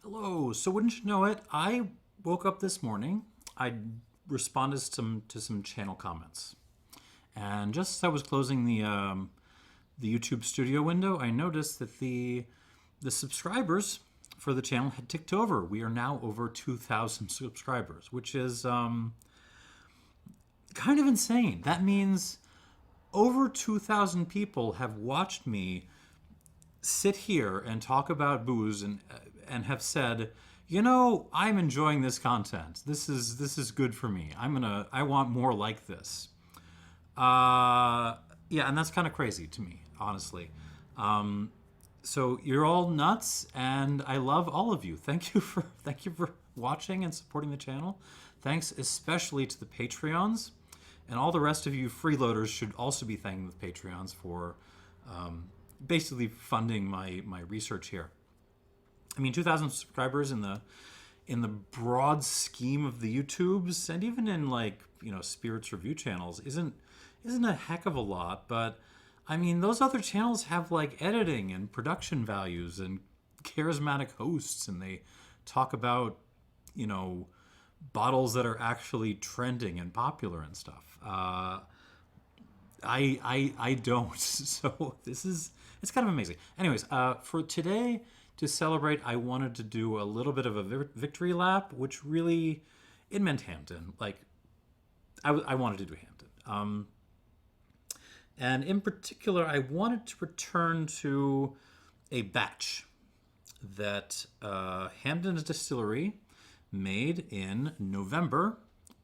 Hello. So wouldn't you know it, I woke up this morning. I responded to some channel comments, and just as I was closing the YouTube Studio window, I noticed that the subscribers for the channel had ticked over. We are now over 2,000 subscribers, which is kind of insane. That means over 2,000 people have watched me sit here and talk about booze and have said, I'm enjoying this content. This is good for me. I want more like this. Yeah, and that's kind of crazy to me, honestly. So you're all nuts, and I love all of you. Thank you for watching and supporting the channel. Thanks especially to the Patreons, and all the rest of you freeloaders should also be thanking the Patreons for basically funding my research here. I mean, 2,000 subscribers in the broad scheme of the YouTubes, and even in spirits review channels, isn't a heck of a lot. But I mean, those other channels have like editing and production values and charismatic hosts, and they talk about bottles that are actually trending and popular and stuff. I don't. So it's kind of amazing. Anyways, for today to celebrate, I wanted to do a little bit of a victory lap, which really it meant Hampden. Like I wanted to do Hampden. And in particular, I wanted to return to a batch that Hampden Distillery made in November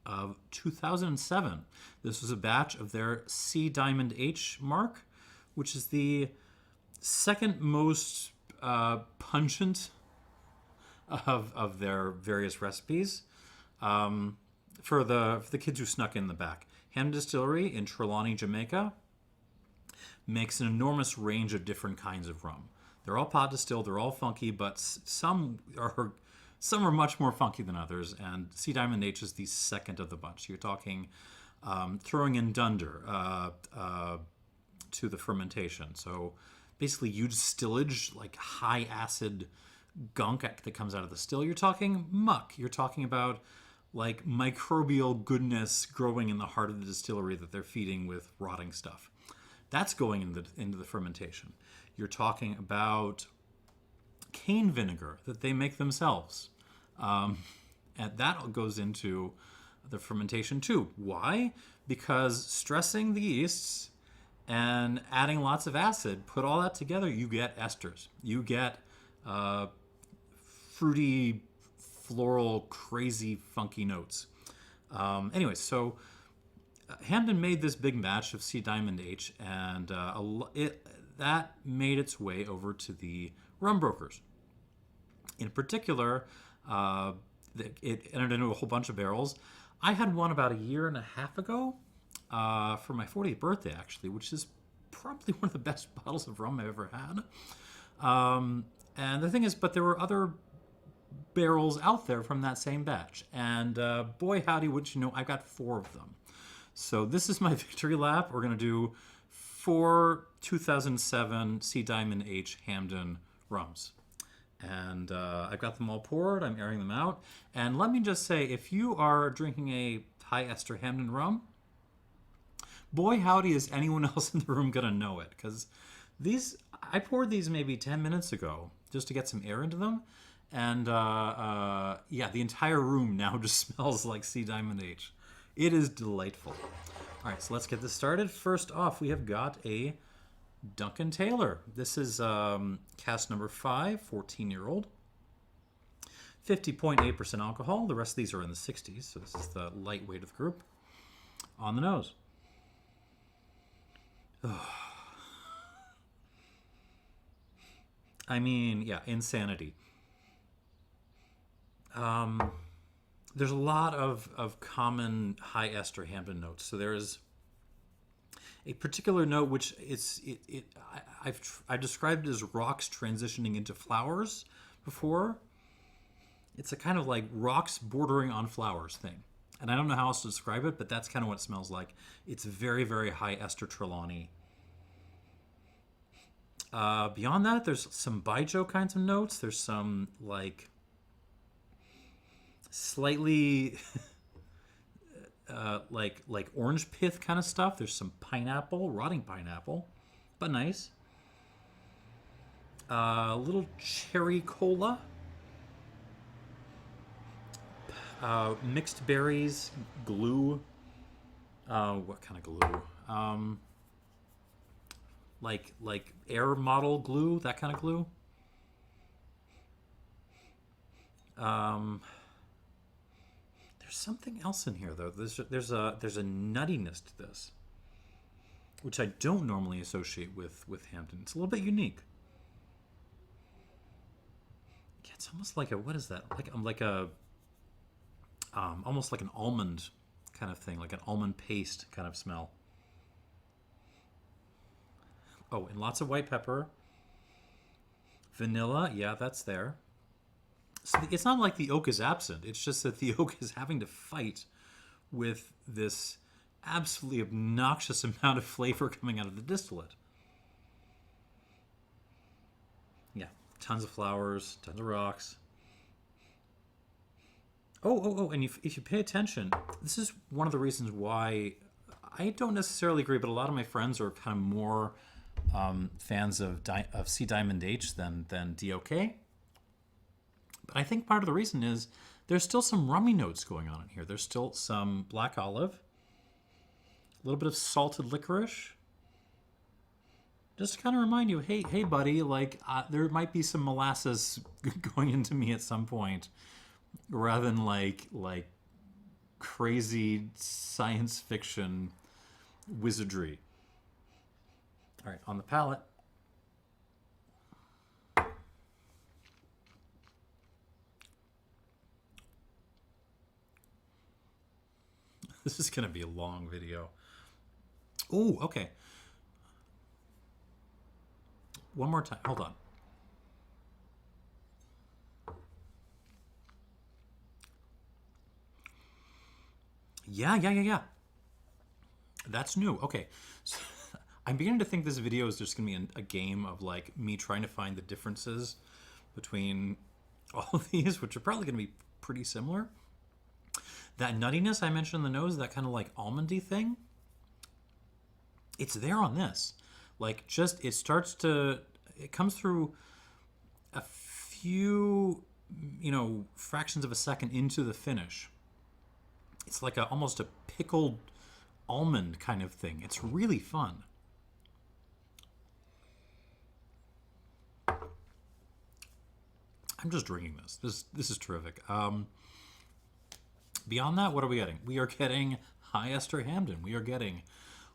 of 2007. This was a batch of their C Diamond H mark, which is the second most pungent of their various recipes. For the kids who snuck in the back, Hampden Distillery in Trelawney, Jamaica, makes an enormous range of different kinds of rum. They're all pot distilled, they're all funky, but some are much more funky than others, and C Diamond H is the second of the bunch. You're talking throwing in dunder to the fermentation. So basically huge stillage, like high acid gunk that comes out of the still. You're talking muck. You're talking about like microbial goodness growing in the heart of the distillery that they're feeding with rotting stuff. That's going into the fermentation. You're talking about cane vinegar that they make themselves. And that goes into the fermentation too. Why? Because stressing the yeasts and adding lots of acid, put all that together, you get esters. You get fruity, floral, crazy, funky notes. Anyways, so Hampden made this big batch of C Diamond H, and that made its way over to the rum brokers. In particular, it entered into a whole bunch of barrels. I had one about a year and a half ago for my 40th birthday, actually, which is probably one of the best bottles of rum I've ever had. And the thing is, but there were other barrels out there from that same batch. And boy, howdy, wouldn't you know, I got 4 of them. So this is my victory lap. We're going to do 4 2007 C Diamond H Hampden rums. And I've got them all poured. I'm airing them out. And let me just say, if you are drinking a high ester Hampden rum, boy howdy is anyone else in the room going to know it. Because I poured these maybe 10 minutes ago just to get some air into them. And yeah, the entire room now just smells like C Diamond H. It is delightful. All right, so let's get this started. First off, we have got a Duncan Taylor. This is cask number 5, 14-year-old. 50.8% alcohol. The rest of these are in the 60s, so this is the lightweight of the group. On the nose. I mean, yeah, insanity. There's a lot of common high ester Hampden notes. So there's a particular note which I've described it as rocks transitioning into flowers before. It's a kind of like rocks bordering on flowers thing. And I don't know how else to describe it, but that's kind of what it smells like. It's very, very high ester Trelawney. Beyond that, there's some Baijiu kinds of notes. There's some like slightly like orange pith kind of stuff. There's some pineapple, rotting pineapple, but nice. A little cherry cola. Mixed berries, glue. What kind of glue? Like air model glue, that kind of glue. There's something else in here though. There's a nuttiness to this, which I don't normally associate with Hampden. It's a little bit unique. Yeah, it's almost like a, what is that? Like a almost like an almond kind of thing, like an almond paste kind of smell. Oh, and lots of white pepper. Vanilla, yeah, that's there. So it's not like the oak is absent. It's just that the oak is having to fight with this absolutely obnoxious amount of flavor coming out of the distillate. Yeah, tons of flowers, tons of rocks. Oh, and if you pay attention, this is one of the reasons why I don't necessarily agree, but a lot of my friends are kind of more fans of C Diamond H than DOK. But I think part of the reason is there's still some rummy notes going on in here. There's still some black olive, a little bit of salted licorice. Just to kind of remind you, hey, buddy, like there might be some molasses going into me at some point, rather than like crazy science fiction wizardry. All right, on the palate. This is going to be a long video. Oh, okay. One more time. Hold on. Yeah. That's new. Okay. So, I'm beginning to think this video is just going to be a game of like me trying to find the differences between all of these, which are probably going to be pretty similar. That nuttiness I mentioned in the nose, that kind of like almondy thing, it's there on this. Like just, it comes through a few, fractions of a second into the finish. It's like almost a pickled almond kind of thing. It's really fun. I'm just drinking this. This is terrific. Beyond that, what are we getting? We are getting high ester Hampden. We are getting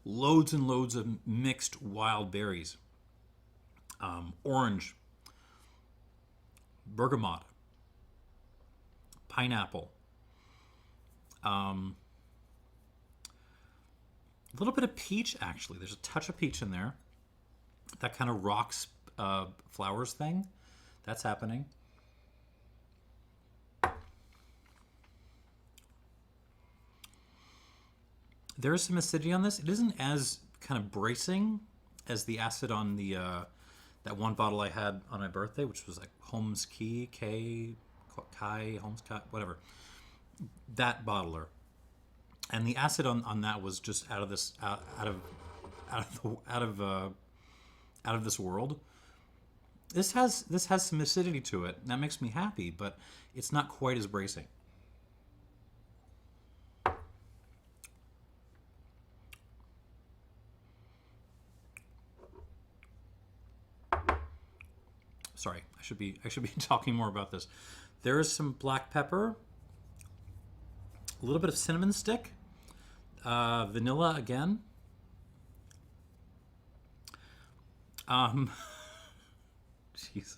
loads and loads of mixed wild berries. Orange, bergamot, pineapple, a little bit of peach, actually. There's a touch of peach in there. That kind of rocks flowers thing. That's happening. There is some acidity on this. It isn't as kind of bracing as the acid on the that one bottle I had on my birthday, which was like Holmes Kai, Holmes Kai, whatever. That bottler. And the acid on that was just out of this world. This has some acidity to it, and that makes me happy, but it's not quite as bracing. Sorry, I should be talking more about this. There is some black pepper, a little bit of cinnamon stick, vanilla again. Jeez.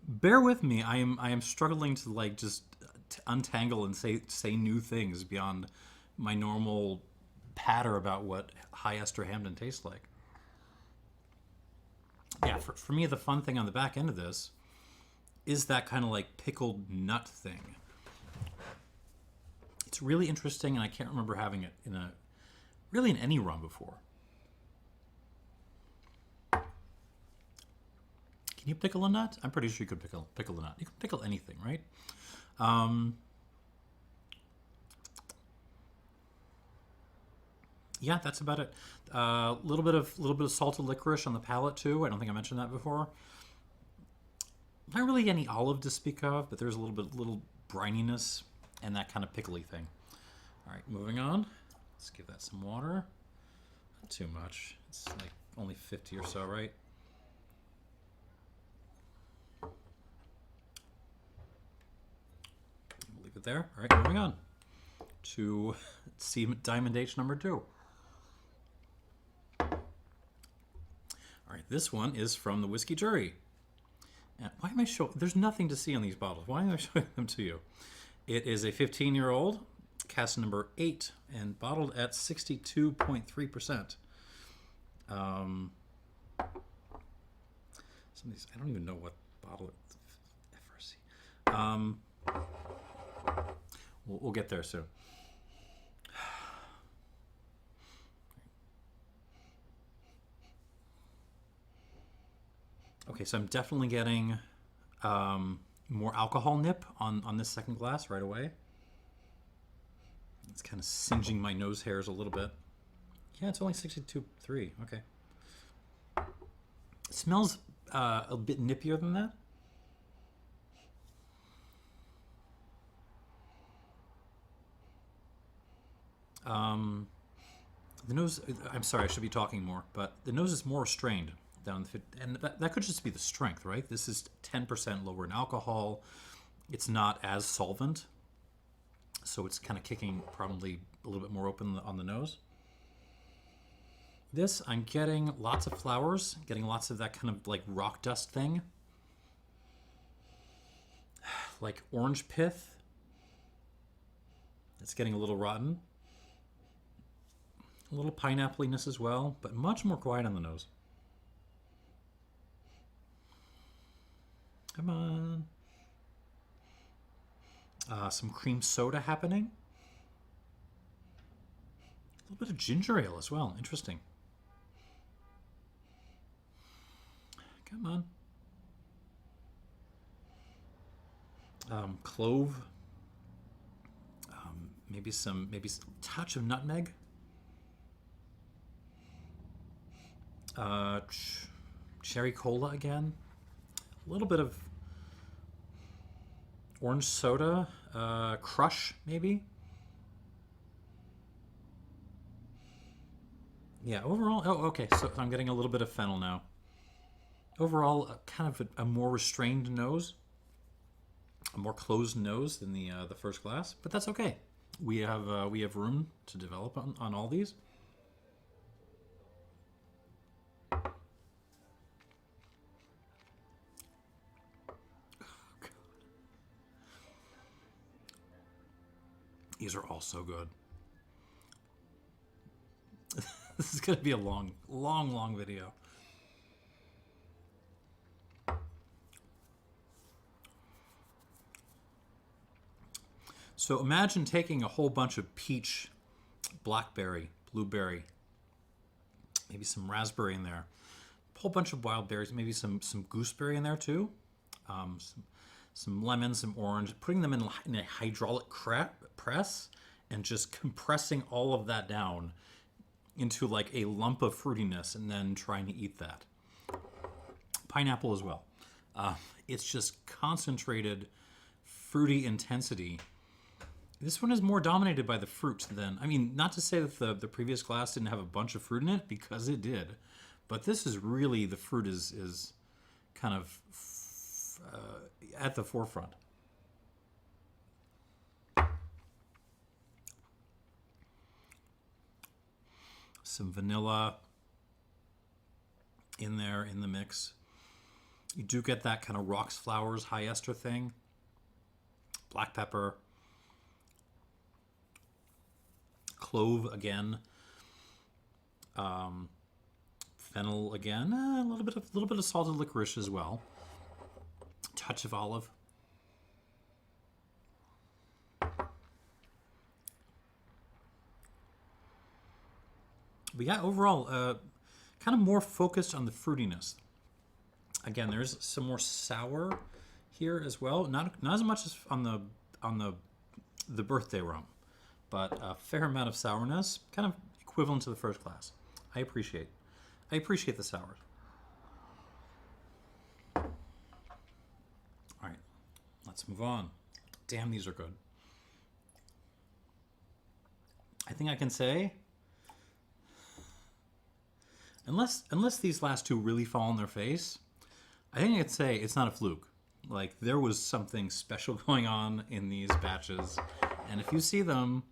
Bear with me. I am struggling to like just untangle and say new things beyond my normal patter about what high ester Hampden tastes like. Yeah, for me, the fun thing on the back end of this is that kind of like pickled nut thing. It's really interesting, and I can't remember having it in any rum before. Can Can you pickle a nut? I'm pretty sure you could pickle a nut. You can pickle anything, right? Yeah, that's about it. A little bit of salted licorice on the palate too. I don't think I mentioned that before. Not really any olive to speak of, but there's a little brininess and that kind of pickly thing. All right, moving on. Let's give that some water. Not too much. It's like only 50 or so, right? Leave it there. All right, moving on to Sea Diamond H number 2. All right, this one is from the Whisky Jury. And why am I showing? There's nothing to see on these bottles. Why am I showing them to you? It is a 15-year-old, cask number 8, and bottled at 62.3%. Some of these, I don't even know what bottle it's FRC. We'll get there soon. Okay, so I'm definitely getting more alcohol nip on this second glass right away. It's kind of singeing my nose hairs a little bit. Yeah, it's only 62.3. Okay. It smells a bit nippier than that. The nose, I'm sorry, I should be talking more, but the nose is more restrained down the, and that could just be the strength, right? This is 10% lower in alcohol. It's not as solvent, so it's kind of kicking probably a little bit more open on the nose. This, I'm getting lots of flowers, getting lots of that kind of like rock dust thing. Like orange pith. It's getting a little rotten. A little pineapple-iness as well, but much more quiet on the nose. Come on. Some cream soda happening. A little bit of ginger ale as well. Interesting. Come on. Clove. Maybe some touch of nutmeg. Cherry cola again. A little bit of orange soda. Crush, maybe. Yeah, overall, oh, okay, so I'm getting a little bit of fennel now. Overall, kind of a more restrained nose. A more closed nose than the first glass, but that's okay. We have room to develop on all these. These are all so good. This is going to be a long video. So imagine taking a whole bunch of peach, blackberry, blueberry, maybe some raspberry in there, a whole bunch of wild berries, maybe some gooseberry in there too, some lemon, some orange, putting them in a hydraulic press and just compressing all of that down into like a lump of fruitiness and then trying to eat that. Pineapple as well. It's just concentrated fruity intensity. This one is more dominated by the fruit than, I mean, not to say that the previous glass didn't have a bunch of fruit in it, because it did, but this is really, the fruit is kind of at the forefront. Some vanilla in there in the mix. You do get that kind of rocks, flowers, high ester thing. Black pepper. Clove again. Fennel again. A little bit of salted licorice as well. Touch of olive. But yeah, overall, kind of more focused on the fruitiness. Again, there's some more sour here as well. Not as much as on the birthday rum, but a fair amount of sourness, kind of equivalent to the first class. I appreciate the sours. All right, let's move on. Damn, these are good. I think I can say, unless these last two really fall on their face, I think I could say it's not a fluke. Like, there was something special going on in these batches, and if you see them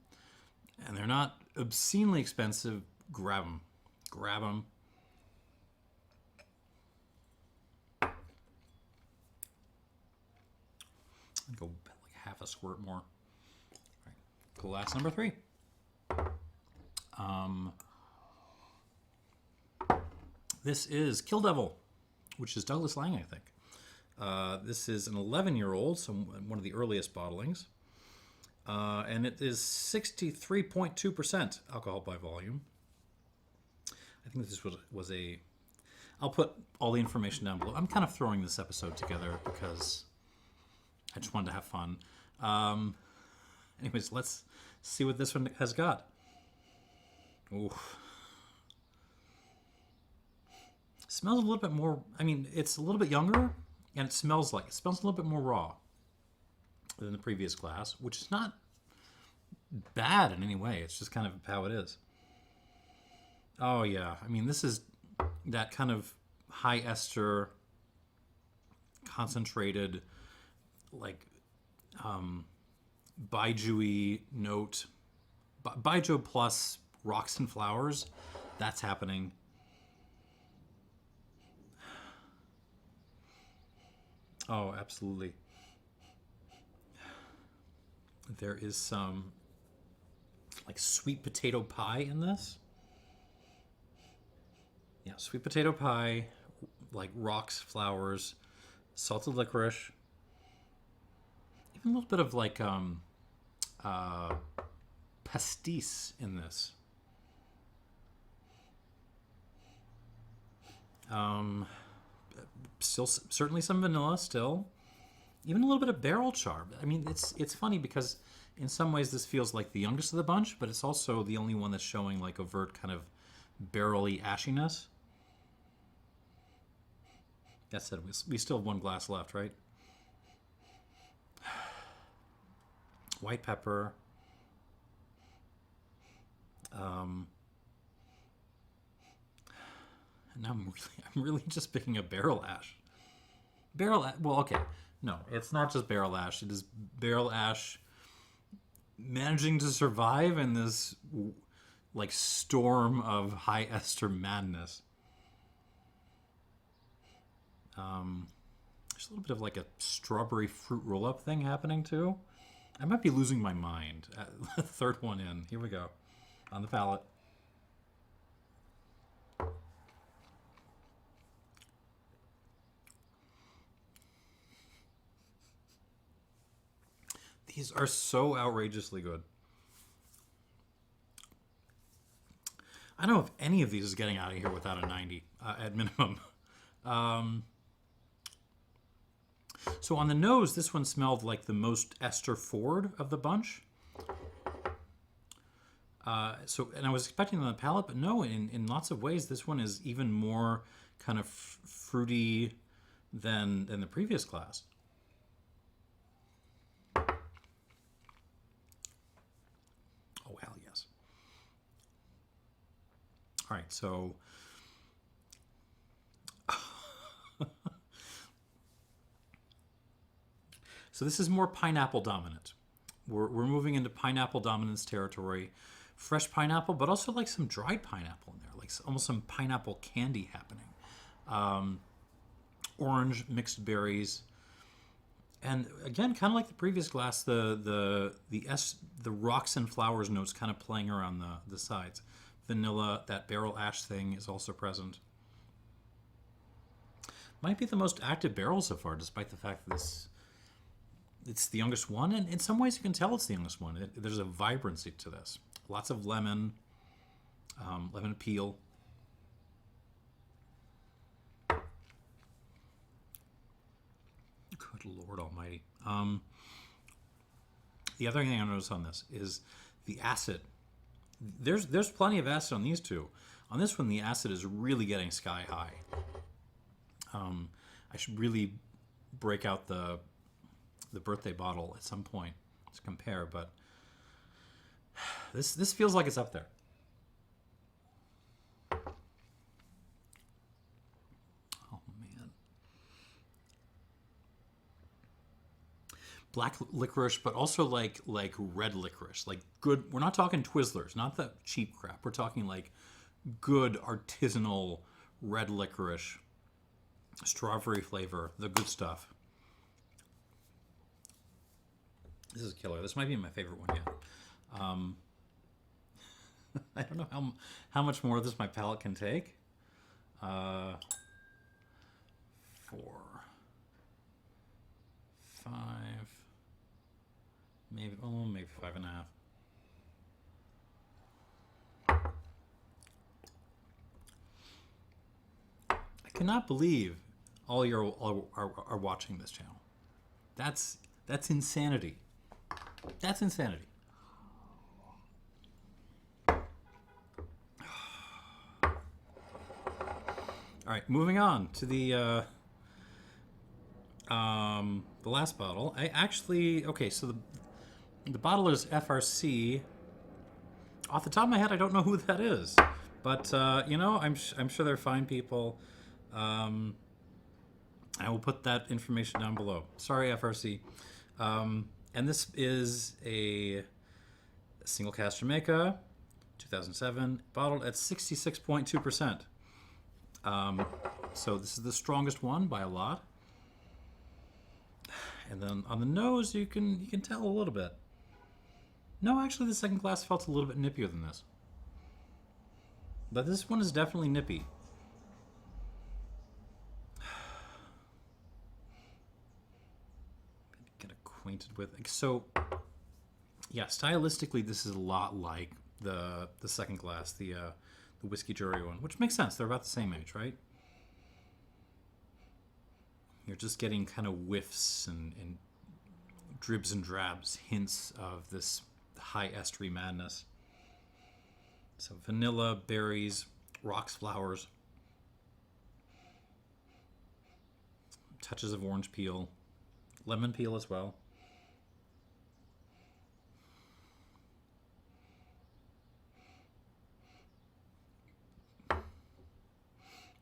and they're not obscenely expensive, grab them. Grab them. Go like half a squirt more. All right, glass number 3. This is Kill Devil, which is Douglas Laing, I think. This is an 11-year-old, so one of the earliest bottlings. And it is 63.2% alcohol by volume. I think this was a... I'll put all the information down below. I'm kind of throwing this episode together because I just wanted to have fun. Anyways, let's see what this one has got. Ooh. Smells a little bit more... I mean, it's a little bit younger, and it smells a little bit more raw than the previous class, which is not bad in any way. It's just kind of how it is. Oh, yeah. I mean, this is that kind of high ester, concentrated, like, baijiu-y note. Baijiu plus rocks and flowers. That's happening. Oh, absolutely. There is some like sweet potato pie in this. Yeah, sweet potato pie, like rocks, flowers, salted licorice. Even a little bit of like pastis in this. Still, certainly some vanilla still. Even a little bit of barrel char. I mean, it's funny because in some ways this feels like the youngest of the bunch, but it's also the only one that's showing like overt kind of barrel-y ashiness. That said, we still have one glass left, right? White pepper. Now I'm really just picking up barrel ash. Well, okay. No, it's not just barrel ash. It is barrel ash managing to survive in this like storm of high ester madness. There's a little bit of like a strawberry fruit roll-up thing happening too. I might be losing my mind. Third one in. Here we go. On the palate. These are so outrageously good. I don't know if any of these is getting out of here without a 90 at minimum. So on the nose, this one smelled like the most ester forward of the bunch. And I was expecting on the palate, but no, in lots of ways, this one is even more kind of fruity than the previous class. Oh, hell yes. All right, so... So this is more pineapple dominant. We're moving into pineapple dominance territory. Fresh pineapple, but also like some dried pineapple in there, like almost some pineapple candy happening. Orange, mixed berries. And again, kind of like the previous glass, the rocks and flowers notes kind of playing around the sides. Vanilla, that barrel ash thing is also present. Might be the most active barrel so far, despite the fact that it's the youngest one, and in some ways you can tell it's the youngest one. There's a vibrancy to this. Lots of lemon, lemon peel. Lord almighty. The other thing I noticed on this is the acid. There's plenty of acid on these two. On this one, the acid is really getting sky high. I should really break out the birthday bottle at some point to compare, but this feels like it's up there. Oh man. Black licorice, but also like red licorice, like good. We're not talking Twizzlers, not the cheap crap. We're talking like good artisanal red licorice, strawberry flavor, the good stuff. This is killer. This might be my favorite one yet. I don't know how much more of this my palate can take. 4, 5, maybe 5.5. I cannot believe all you are watching this channel. That's insanity. That's insanity. All right, moving on to the last bottle. So the bottle is FRC. Off the top of my head, I don't know who that is, but I'm sure they're fine people. I will put that information down below. Sorry, FRC. And this is a single cask Jamaica, 2007, bottled at 66.2%. So this is the strongest one by a lot. And then on the nose, you can tell a little bit. No, actually, the second glass felt a little bit nippier than this. But this one is definitely nippy. Get acquainted with it. So, yeah, stylistically, this is a lot like the second glass, the Whisky Jury one, which makes sense. They're about the same age, right? You're just getting kind of whiffs and dribs and drabs, hints of this high estery madness. So vanilla, berries, rocks, flowers, touches of orange peel, lemon peel as well.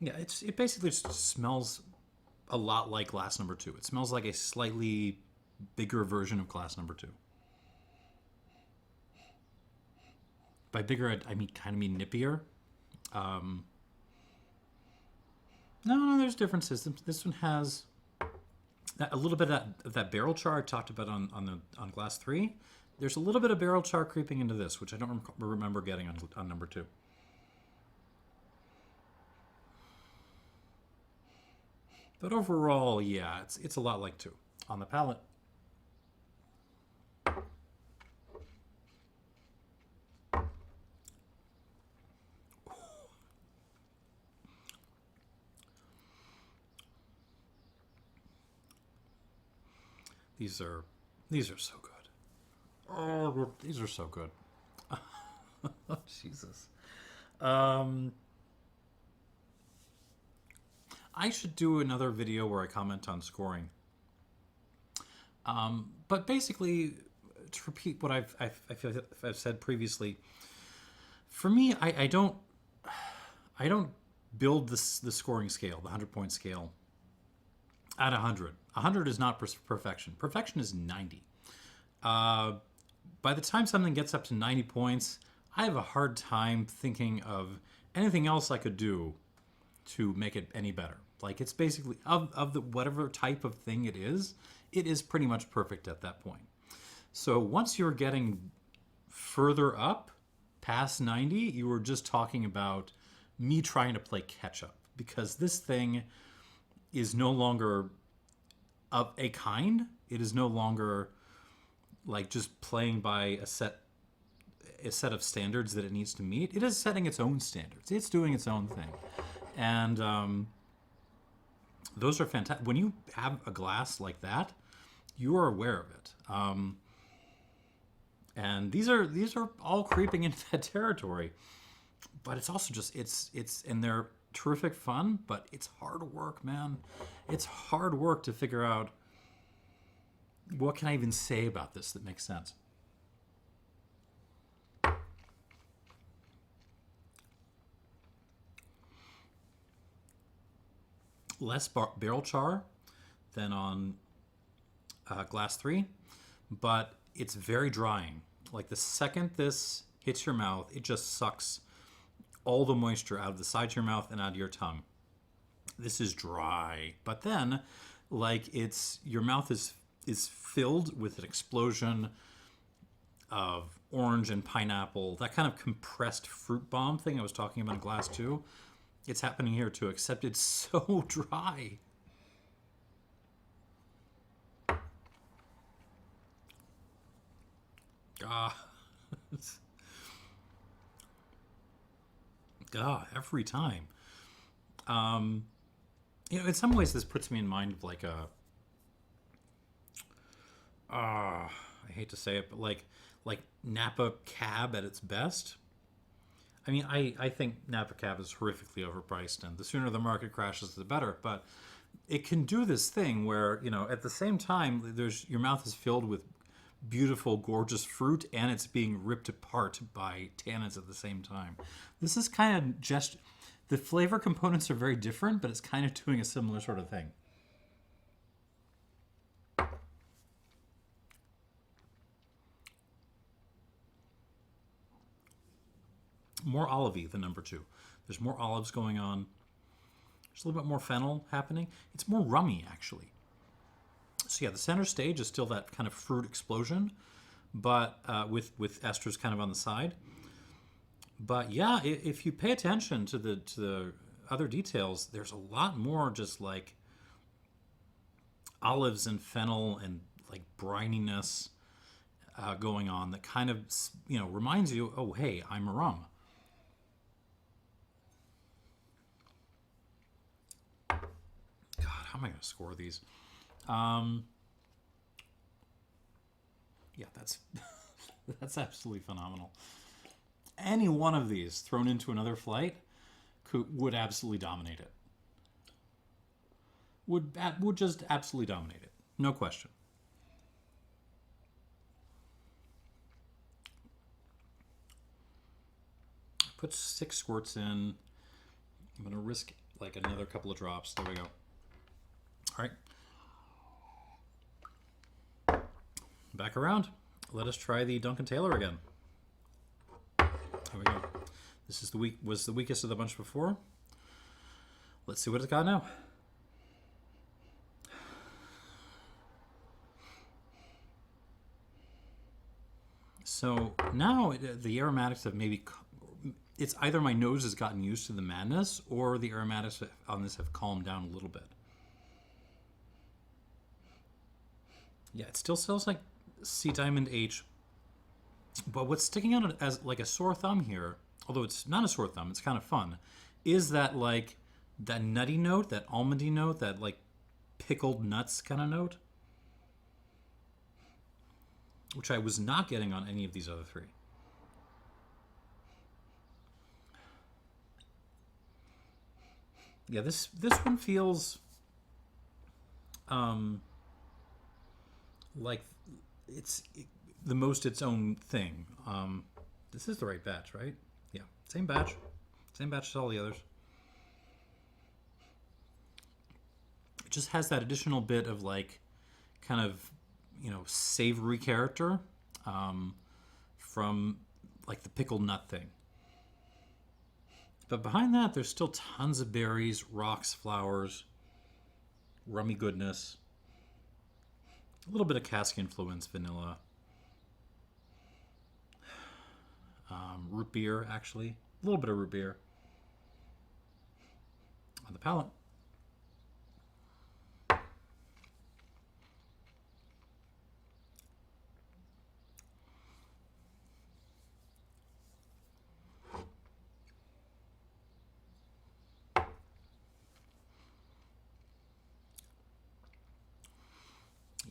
Yeah, it basically just smells a lot like glass number 2. It smells like a slightly bigger version of glass number 2. By bigger, I mean nippier. No, there's differences. This one has a little bit of that barrel char I talked about on glass 3. There's a little bit of barrel char creeping into this, which I don't remember getting on number 2. But overall, yeah, it's a lot like 2 on the palate. These are so good. Oh, these are so good. Oh, Jesus. I should do another video where I comment on scoring. But basically, to repeat what I've said previously, for me, I don't build the scoring scale, the 100-point scale, at 100. 100 is not perfection. Perfection is 90. By the time something gets up to 90 points, I have a hard time thinking of anything else I could do to make it any better. Like, it's basically, of the whatever type of thing it is pretty much perfect at that point. So once you're getting further up past 90, you were just talking about me trying to play catch up, because this thing is no longer of a kind. It is no longer like just playing by a set of standards that it needs to meet. It is setting its own standards. It's doing its own thing. And Those are fantastic. When you have a glass like that, you are aware of it. And these are all creeping into that territory. But it's also just and they're terrific fun, but it's hard work, man. It's hard work to figure out what can I even say about this that makes sense. Less barrel char than on glass 3, but it's very drying. Like the second this hits your mouth, it just sucks all the moisture out of the sides of your mouth and out of your tongue. This is dry, but then like your mouth is filled with an explosion of orange and pineapple, that kind of compressed fruit bomb thing I was talking about in glass 2. It's happening here too, except it's so dry. Every time. In some ways this puts me in mind of like I hate to say it, but like Napa Cab at its best. I mean, I think Napa Cab is horrifically overpriced, and the sooner the market crashes, the better. But it can do this thing where, at the same time, your mouth is filled with beautiful, gorgeous fruit, and it's being ripped apart by tannins at the same time. This is kind of just, the flavor components are very different, but it's kind of doing a similar sort of thing. More olivey than number 2. There's more olives going on. There's a little bit more fennel happening. It's more rummy, actually. So yeah, the center stage is still that kind of fruit explosion, but with esters kind of on the side. But yeah, if you pay attention to the other details, there's a lot more just like olives and fennel and like brininess going on that kind of reminds you, oh hey, I'm a rum. How am I going to score these? Yeah, that's absolutely phenomenal. Any one of these thrown into another flight would absolutely dominate it. Would just absolutely dominate it. No question. Put 6 squirts in. I'm going to risk like another couple of drops. There we go. All right. Back around. Let us try the Duncan Taylor again. Here we go. This is was the weakest of the bunch before. Let's see what it's got now. So now the aromatics have maybe, it's either my nose has gotten used to the madness or the aromatics on this have calmed down a little bit. Yeah, it still smells like Sea Diamond H. But what's sticking out as like a sore thumb here, although it's not a sore thumb, it's kind of fun, is that like that nutty note, that almondy note, that like pickled nuts kind of note, which I was not getting on any of these other 3. Yeah, this one feels like it's the most its own thing. This is the right batch, right? Yeah, same batch as all the others. It just has that additional bit of like kind of savory character from like the pickled nut thing. But behind that, there's still tons of berries, rocks, flowers, rummy goodness. A little bit of cask influence, vanilla. Root beer, actually. A little bit of root beer. On the palate.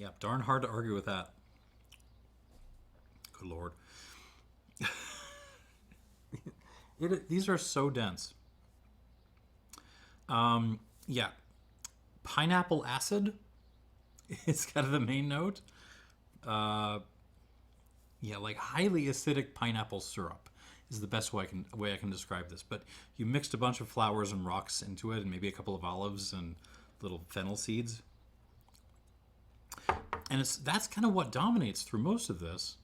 Yeah, darn hard to argue with that. Good Lord. These are so dense. Yeah. Pineapple acid is kind of the main note. Yeah, like highly acidic pineapple syrup is the best way I can describe this. But you mixed a bunch of flowers and rocks into it, and maybe a couple of olives and little fennel seeds. And that's kind of what dominates through most of this.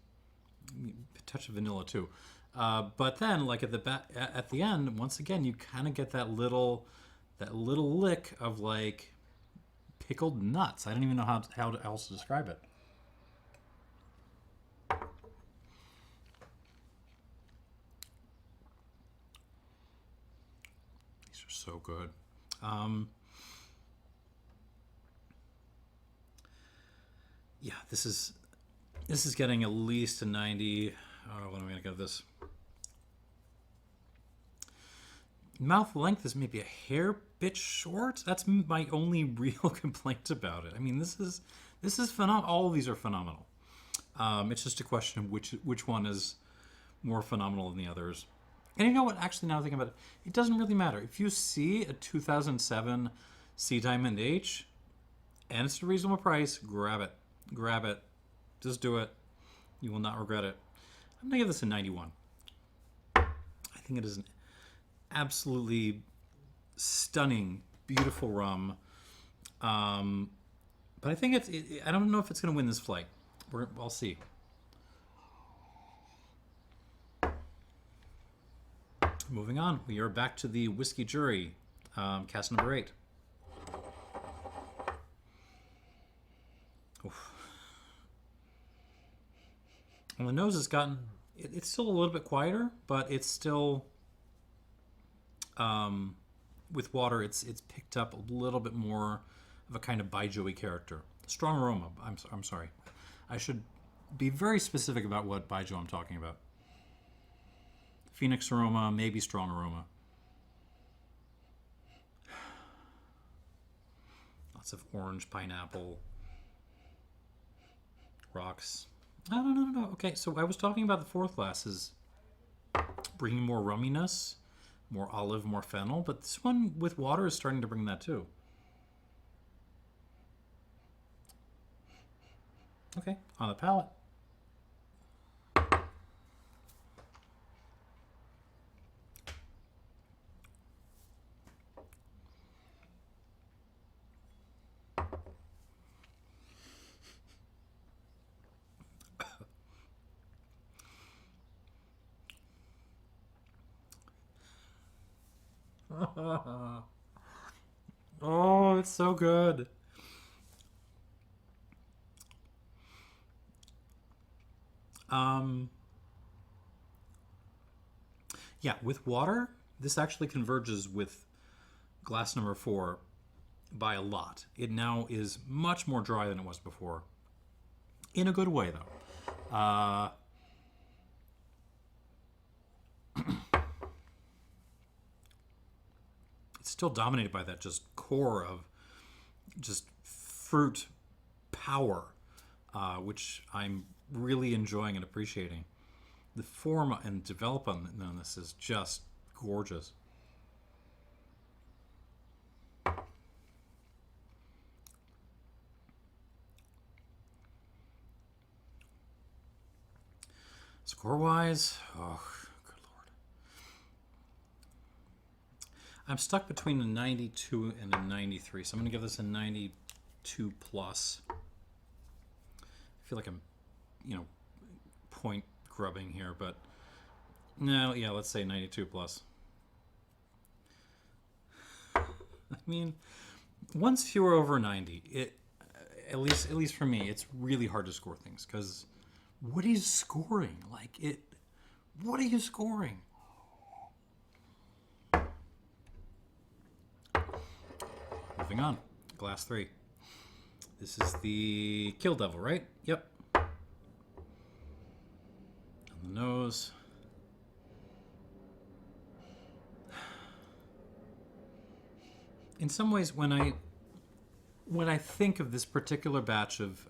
A touch of vanilla too. But then, like at the end, once again, you kind of get that little lick of like pickled nuts. I don't even know how else to describe it. These are so good. Yeah, this is getting at least a 90. Oh, what am I gonna give this? Mouth length is maybe a hair bit short. That's my only real complaint about it. I mean, this is phenomenal. All of these are phenomenal. It's just a question of which one is more phenomenal than the others. And you know what? Actually, now thinking about it, it doesn't really matter. If you see a 2007 Sea Diamond H and it's a reasonable price, grab it. Grab it. Just do it. You will not regret it. I'm going to give this a 91. I think it is an absolutely stunning, beautiful rum. But I think I don't know if it's going to win this flight. I'll see. Moving on, we are back to the Whisky Jury, cask number 8. Oof. On the nose, it's still a little bit quieter, but it's still, with water, it's picked up a little bit more of a kind of baijiu-y character. Strong aroma. I'm sorry. I should be very specific about what baijiu I'm talking about. Phoenix aroma, maybe strong aroma. Lots of orange, pineapple, rocks. No. Okay, so I was talking about the fourth glass is bringing more rumminess, more olive, more fennel, but this one with water is starting to bring that too. Okay, on the palate. Oh, it's so good. Yeah, with water, this actually converges with glass number 4 by a lot. It now is much more dry than it was before. In a good way, though. It's still dominated by that just core of just fruit power, which I'm really enjoying and appreciating. The form and development on this is just gorgeous. Score-wise, oh, good Lord. I'm stuck between a 92 and a 93, so I'm going to give this a 92 plus. I feel like I'm, point grubbing here, but no, yeah, let's say 92 plus. I mean, once you're over 90, at least for me, it's really hard to score things because what are you scoring? What are you scoring? Moving on, glass 3. This is the Kill Devil, right? Yep. On the nose. In some ways, when when I think of this particular batch of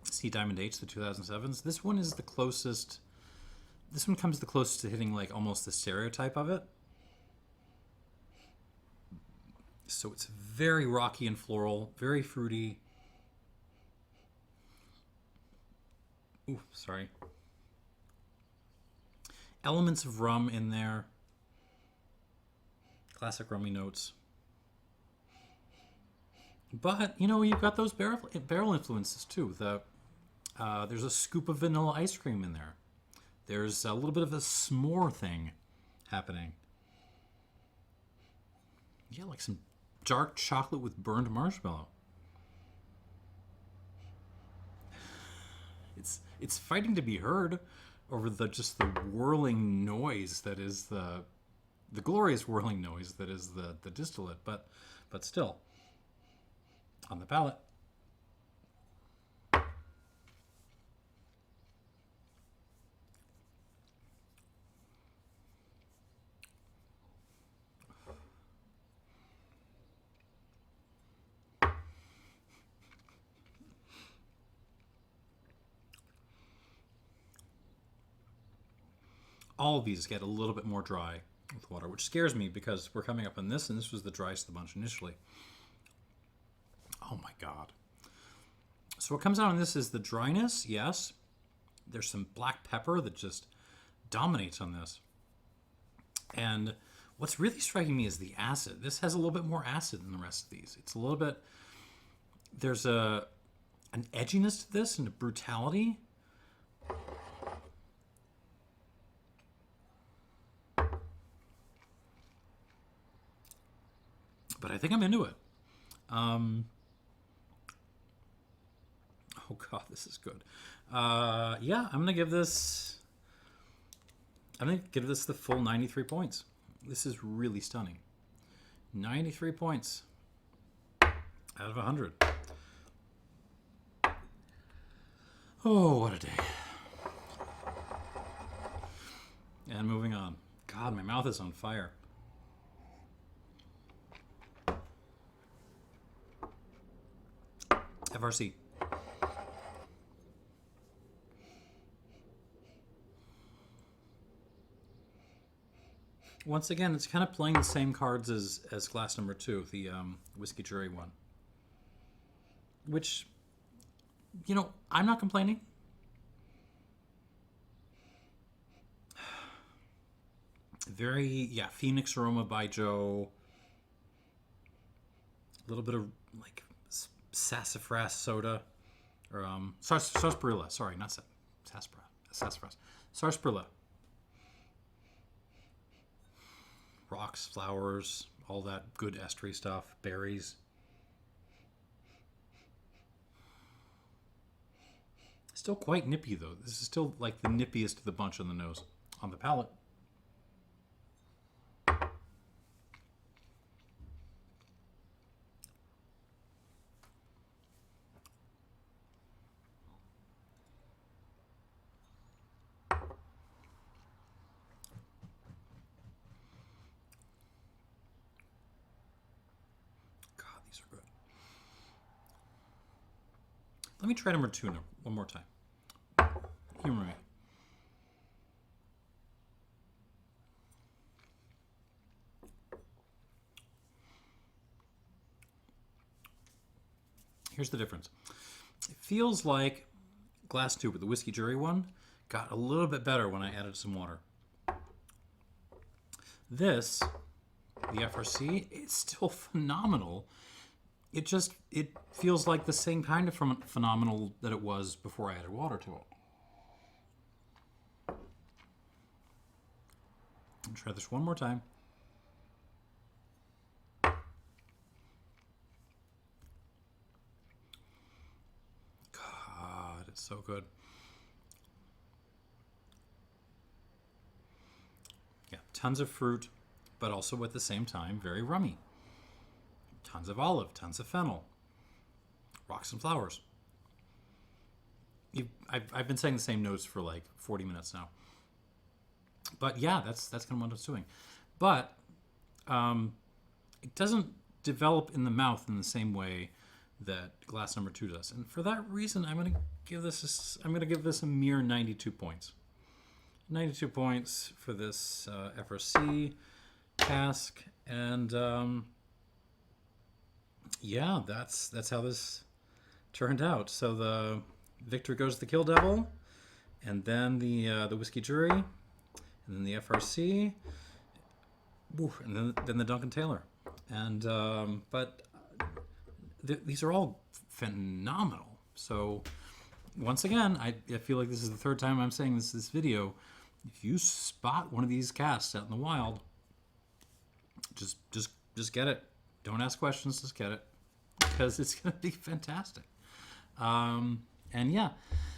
Sea Diamond H, the 2007s, this one is the closest. This one comes the closest to hitting like almost the stereotype of it. So it's very rocky and floral, very fruity. Ooh, sorry. Elements of rum in there. Classic rummy notes. But, you know, you've got those barrel influences too. There's a scoop of vanilla ice cream in there. There's a little bit of a s'more thing happening. Yeah, like some dark chocolate with burned marshmallow. It's fighting to be heard over the whirling noise that is the glorious whirling noise that is the distillate, but still on the palate. All of these get a little bit more dry with water, which scares me because we're coming up on this, and this was the driest of the bunch initially. Oh my God. So what comes out on this is the dryness, yes. There's some black pepper that just dominates on this. And what's really striking me is the acid. This has a little bit more acid than the rest of these. It's a little bit, there's an edginess to this and a brutality. But I think I'm into it. Oh God, this is good. Yeah, I'm gonna give this the full 93 points. This is really stunning. 93 points out of 100. Oh, what a day. And moving on. God, my mouth is on fire. FRC. Once again, it's kind of playing the same cards as glass number 2, the Whisky Jury one. Which, you know, I'm not complaining. Very, yeah, Phoenix aroma by Joe. A little bit of, like, sassafras soda, or sarsaparilla. Sorry, not sassafras. Sarsaparilla. Rocks, flowers, all that good estery stuff. Berries. Still quite nippy though. This is still like the nippiest of the bunch on the nose. On the palate. Let me try number 2 now, one more time. Humor me. Here's the difference. It feels like glass 2, but the Whisky Jury one got a little bit better when I added some water. This, the FRC, it's still phenomenal. It feels like the same kind of phenomenal that it was before I added water to it. I'll try this one more time. God, it's so good. Yeah, tons of fruit, but also at the same time, very rummy. Tons of olive, tons of fennel, rocks and flowers. I've been saying the same notes for like 40 minutes now. But yeah, that's kind of what it's doing. But it doesn't develop in the mouth in the same way that glass number 2 does. And for that reason, I'm going to give this a mere 92 points. 92 points for this FRC cask, and yeah, that's how this turned out. So the victor goes to the Kill Devil, and then the Whisky Jury, and then the FRC, and then the Duncan Taylor. And these are all phenomenal. So once again, I feel like this is the third time I'm saying this video. If you spot one of these casks out in the wild, just get it. Don't ask questions, just get it, because it's going to be fantastic. And yeah,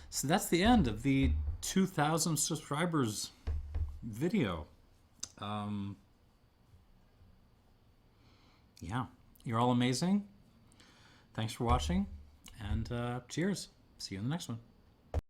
so that's the end of the 2,000 subscribers video. Yeah, you're all amazing. Thanks for watching, and cheers. See you in the next one.